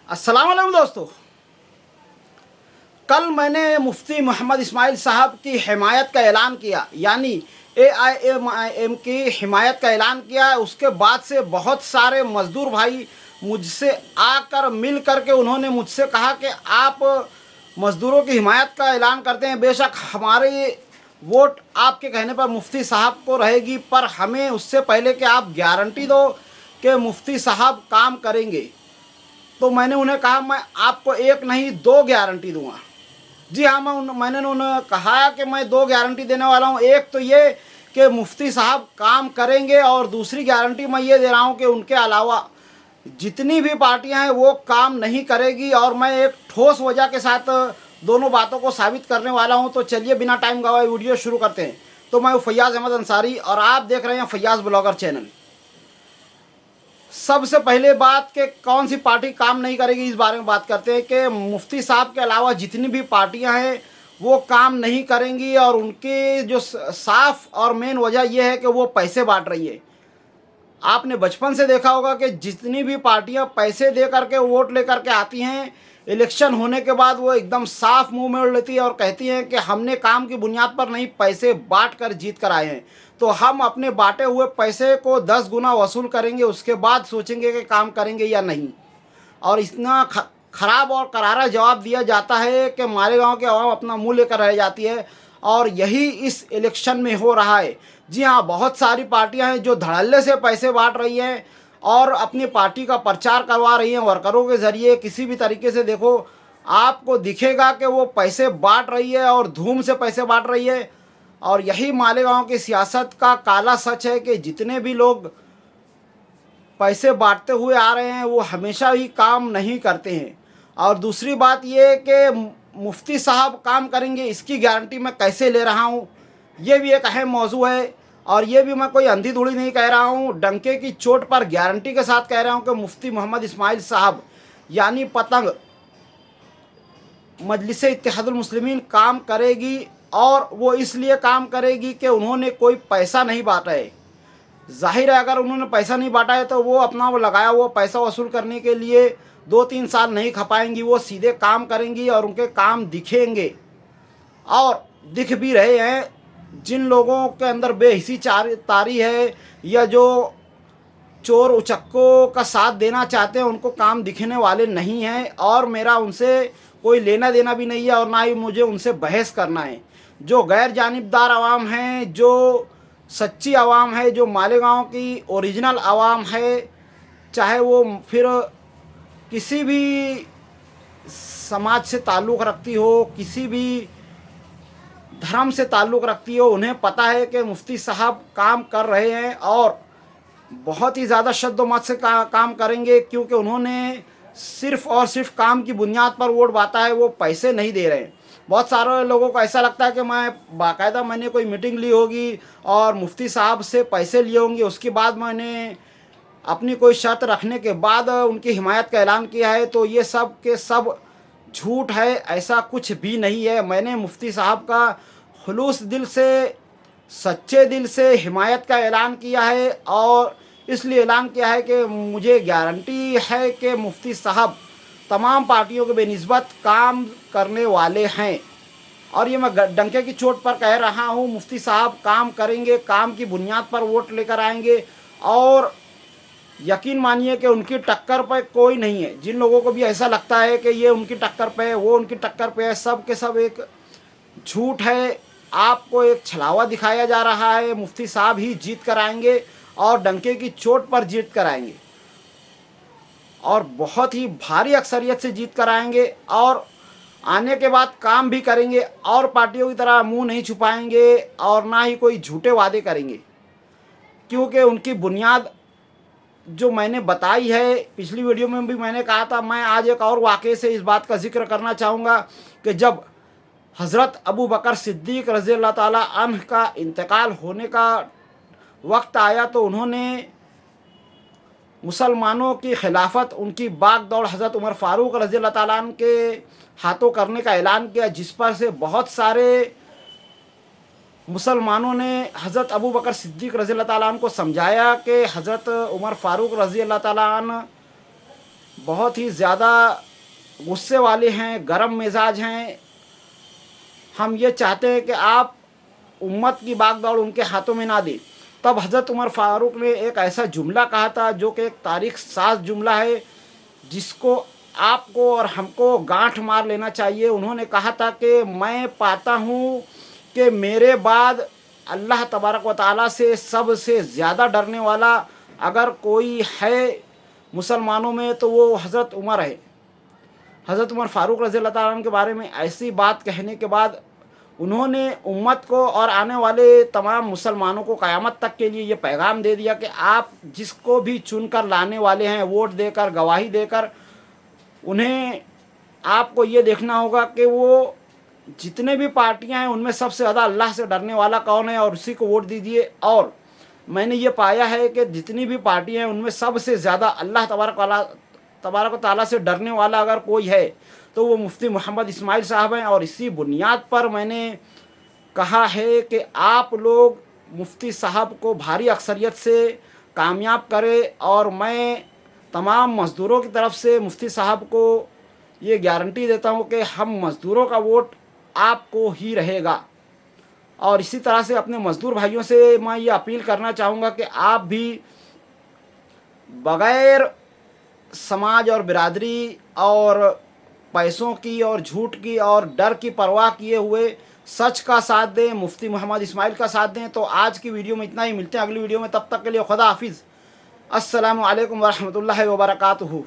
अस्सलाम वालेकुम दोस्तों। कल मैंने मुफ्ती मोहम्मद इस्माइल साहब की हिमायत का ऐलान किया, यानी AIMIM की हिमायत का ऐलान किया। उसके बाद से बहुत सारे मज़दूर भाई मुझसे आकर मिल कर के उन्होंने मुझसे कहा कि आप मज़दूरों की हिमायत का ऐलान करते हैं, बेशक हमारी वोट आपके कहने पर मुफ्ती साहब को रहेगी, पर हमें उससे पहले कि आप गारंटी दो कि मुफ्ती साहब काम करेंगे। तो मैंने उन्हें कहा मैं आपको एक नहीं दो गारंटी दूंगा। जी हाँ, मैंने उन्हें कहा कि मैं दो गारंटी देने वाला हूँ। एक तो ये कि मुफ्ती साहब काम करेंगे, और दूसरी गारंटी मैं ये दे रहा हूँ कि उनके अलावा जितनी भी पार्टियां हैं वो काम नहीं करेगी। और मैं एक ठोस वजह के साथ दोनों बातों को साबित करने वाला हूँ। तो चलिए बिना टाइम गवाए वीडियो शुरू करते हैं। तो मैं फैयाज़ अहमद अंसारी और आप देख रहे हैं फैयाज़ ब्लॉगर चैनल। सबसे पहले बात कि कौन सी पार्टी काम नहीं करेगी, इस बारे में बात करते हैं कि मुफ्ती साहब के अलावा जितनी भी पार्टियां हैं वो काम नहीं करेंगी। और उनकी जो साफ और मेन वजह यह है कि वो पैसे बांट रही है। आपने बचपन से देखा होगा कि जितनी भी पार्टियां पैसे दे करके वोट लेकर के आती हैं, इलेक्शन होने के बाद वो एकदम साफ मुंह मोड़ लेती है और कहती हैं कि हमने काम की बुनियाद पर नहीं, पैसे बांट कर जीत कर आए हैं, तो हम अपने बांटे हुए पैसे को 10 गुना वसूल करेंगे, उसके बाद सोचेंगे कि काम करेंगे या नहीं। और इतना खराब और करारा जवाब दिया जाता है कि मालेगांव के आवाम अपना मुंह लेकर रह जाती है। और यही इस इलेक्शन में हो रहा है। जी हाँ, बहुत सारी पार्टियां हैं जो धड़ल्ले से पैसे बांट रही हैं और अपनी पार्टी का प्रचार करवा रही हैं वर्करों के ज़रिए। किसी भी तरीके से देखो, आपको दिखेगा कि वो पैसे बांट रही है और धूम से पैसे बांट रही है। और यही मालेगांव की सियासत का काला सच है कि जितने भी लोग पैसे बांटते हुए आ रहे हैं वो हमेशा ही काम नहीं करते हैं। और दूसरी बात ये कि मुफ्ती साहब काम करेंगे, इसकी गारंटी मैं कैसे ले रहा हूँ, ये भी एक अहम मौजू है। और ये भी मैं कोई अंधी धुड़ी नहीं कह रहा हूँ, डंके की चोट पर गारंटी के साथ कह रहा हूँ कि मुफ्ती मोहम्मद इस्माइल साहब यानी पतंग मजलिस इत्तेहादुल मुस्लिमीन काम करेगी। और वो इसलिए काम करेगी कि उन्होंने कोई पैसा नहीं बांटा है। जाहिर है, अगर उन्होंने पैसा नहीं बांटा है तो वो अपना वो लगाया हुआ पैसा वसूल करने के लिए 2-3 साल नहीं खपाएंगी। वो सीधे काम करेंगी और उनके काम दिखेंगे, और दिख भी रहे हैं। जिन लोगों के अंदर बेहिसी तारी है या जो चोर उचक्कों का साथ देना चाहते हैं, उनको काम दिखने वाले नहीं हैं। और मेरा उनसे कोई लेना देना भी नहीं है और ना ही मुझे उनसे बहस करना है। जो गैर जानिबदार आवाम हैं, जो सच्ची आवाम है, जो मालेगांव की ओरिजिनल आवाम है, चाहे वो फिर किसी भी समाज से ताल्लुक़ रखती हो, किसी भी धर्म से ताल्लुक़ रखती हो, उन्हें पता है कि मुफ्ती साहब काम कर रहे हैं और बहुत ही ज़्यादा शद्दोमत से काम करेंगे। क्योंकि उन्होंने सिर्फ़ और सिर्फ काम की बुनियाद पर वोट बांटा है, वो पैसे नहीं दे रहे हैं। बहुत सारे लोगों को ऐसा लगता है कि मैंने कोई मीटिंग ली होगी और मुफ्ती साहब से पैसे लिए होंगे, उसके बाद मैंने अपनी कोई शर्त रखने के बाद उनकी हिमायत का ऐलान किया है। तो ये सब के सब झूठ है, ऐसा कुछ भी नहीं है। मैंने मुफ्ती साहब का खुलूस दिल से, सच्चे दिल से हिमायत का ऐलान किया है। और इसलिए ऐलान किया है कि मुझे गारंटी है कि मुफ्ती साहब तमाम पार्टियों के बेनिस्बत काम करने वाले हैं। और ये मैं डंके की चोट पर कह रहा हूँ, मुफ्ती साहब काम करेंगे, काम की बुनियाद पर वोट लेकर आएंगे। और यकीन मानिए कि उनकी टक्कर पर कोई नहीं है। जिन लोगों को भी ऐसा लगता है कि ये उनकी टक्कर पे है, वो उनकी टक्कर पे है, सब के सब एक झूठ है। आपको एक छलावा दिखाया जा रहा है। मुफ्ती साहब ही जीत कर आएंगे और डंके की चोट पर जीत कर आएंगे, और बहुत ही भारी अक्सरियत से जीत कर आएंगे। और आने के बाद काम भी करेंगे और पार्टियों की तरह मुंह नहीं छुपाएंगे और ना ही कोई झूठे वादे करेंगे। क्योंकि उनकी बुनियाद जो मैंने बताई है, पिछली वीडियो में भी मैंने कहा था। मैं आज एक और वाक़े से इस बात का जिक्र करना चाहूँगा कि जब हज़रत अबू बकर सिद्दीक़ रज़ी अल्लाह ताला अन्ह का इंतकाल होने का वक्त आया, तो उन्होंने मुसलमानों की खिलाफत, उनकी बाग दौड़ हज़रत उमर फ़ारूक रज़ी अल्लाह ताला अन्हु के हाथों करने का ऐलान किया, जिस पर से बहुत सारे मुसलमानों ने हज़रत अबू बकर सिद्दीक़ रज़ी अल्लाह ताला अन्हु को समझाया कि हज़रत उमर फ़ारूक रज़ी अल्लाह ताला अन्हु बहुत ही ज़्यादा गुस्से वाले हैं, गरम मिजाज हैं। हम ये चाहते हैं कि आप उम्मत की बागडोर उनके हाथों में ना दें। तब हज़रत उमर फ़ारूक ने एक ऐसा जुमला कहा था जो कि एक तारीख साज जुमला है, जिसको आपको और हमको गांठ मार लेना चाहिए। उन्होंने कहा था कि मैं पाता हूँ कि मेरे बाद अल्लाह तबारक व तआला से सबसे ज़्यादा डरने वाला अगर कोई है मुसलमानों में तो वो हज़रत उमर है। हज़रत उमर फ़ारूक रज़ी अल्लाह तआला अन्हु के बारे में ऐसी बात कहने के बाद उन्होंने उम्मत को और आने वाले तमाम मुसलमानों को क़यामत तक के लिए ये पैगाम दे दिया कि आप जिसको भी चुनकर लाने वाले हैं, वोट देकर, गवाही देकर, उन्हें आपको ये देखना होगा कि वो जितने भी पार्टियां हैं उनमें सबसे ज़्यादा अल्लाह से डरने वाला कौन है और उसी को वोट दीजिए। और मैंने ये पाया है कि जितनी भी पार्टियां हैं उनमें सबसे ज़्यादा अल्लाह तबारक व तआला से डरने वाला अगर कोई है तो वो मुफ्ती मोहम्मद इस्माइल साहब हैं। और इसी बुनियाद पर मैंने कहा है कि आप लोग मुफ्ती साहब को भारी अक्सरियत से कामयाब करें। और मैं तमाम मज़दूरों की तरफ से मुफ्ती साहब को ये गारंटी देता हूँ कि हम मज़दूरों का वोट आपको ही रहेगा। और इसी तरह से अपने मज़दूर भाइयों से मैं ये अपील करना चाहूँगा कि आप भी बग़ैर समाज और बिरादरी और पैसों की और झूठ की और डर की परवाह किए हुए सच का साथ दें, मुफ्ती मोहम्मद इस्माइल का साथ दें। तो आज की वीडियो में इतना ही, मिलते हैं अगली वीडियो में, तब तक के लिए खुदा हाफिज़। अस्सलामु अलैकुम वरहमतुल्लाहि वबरकातुहू।